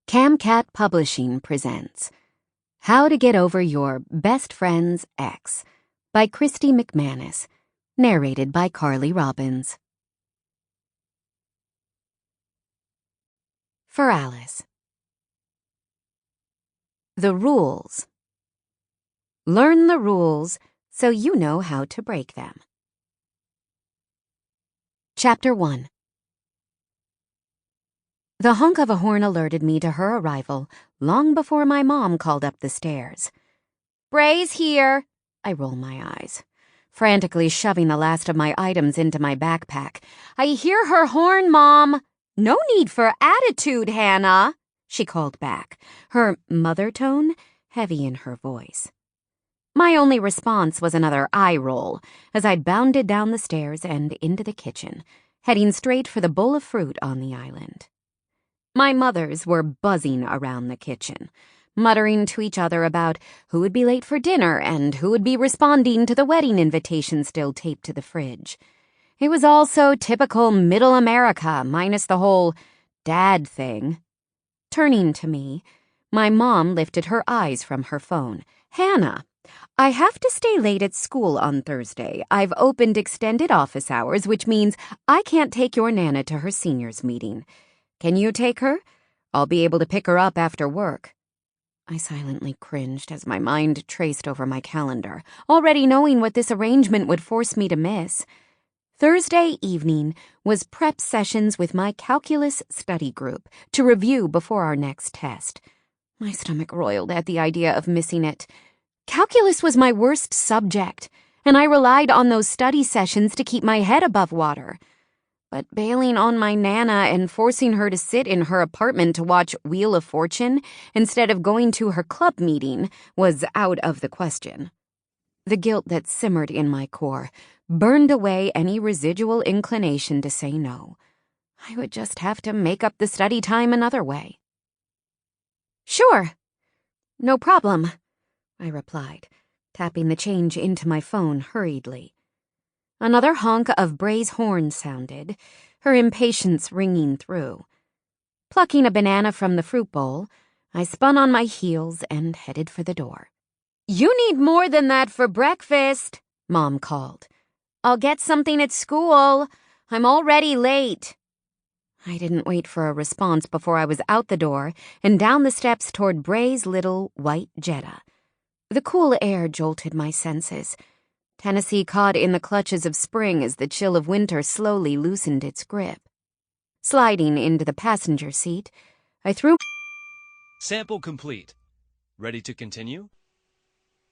Camcat Publishing presents How to Get Over Your Best Friend's Ex by Kristi McManus, narrated by Carly Robbins. For Alice. The rules. Learn the rules so you know how to break them. Chapter 1. The honk of a horn alerted me to her arrival long before my mom called up the stairs. "Bray's here!" I roll my eyes, frantically shoving the last of my items into my backpack. "I hear her horn, Mom!" "No need for attitude, Hannah," she called back, her mother tone heavy in her voice. My only response was another eye roll as I bounded down the stairs and into the kitchen, heading straight for the bowl of fruit on the island. My mothers were buzzing around the kitchen, muttering to each other about who would be late for dinner and who would be responding to the wedding invitation still taped to the fridge. It was all so typical Middle America, minus the whole dad thing. Turning to me, my mom lifted her eyes from her phone. "Hannah, I have to stay late at school on Thursday. I've opened extended office hours, which means I can't take your Nana to her seniors meeting. Can you take her? I'll be able to pick her up after work." I silently cringed as my mind traced over my calendar, already knowing what this arrangement would force me to miss. Thursday evening was prep sessions with my calculus study group to review before our next test. My stomach roiled at the idea of missing it. Calculus was my worst subject, and I relied on those study sessions to keep my head above water. But bailing on my Nana and forcing her to sit in her apartment to watch Wheel of Fortune instead of going to her club meeting was out of the question. The guilt that simmered in my core burned away any residual inclination to say no. I would just have to make up the study time another way. "Sure, no problem," I replied, tapping the change into my phone hurriedly. Another honk of Bray's horn sounded, her impatience ringing through. Plucking a banana from the fruit bowl, I spun on my heels and headed for the door. "You need more than that for breakfast," Mom called. "I'll get something at school. I'm already late." I didn't wait for a response before I was out the door and down the steps toward Bray's little white Jetta. The cool air jolted my senses. Tennessee caught in the clutches of spring as the chill of winter slowly loosened its grip. Sliding into the passenger seat, I threw... Sample complete. Ready to continue?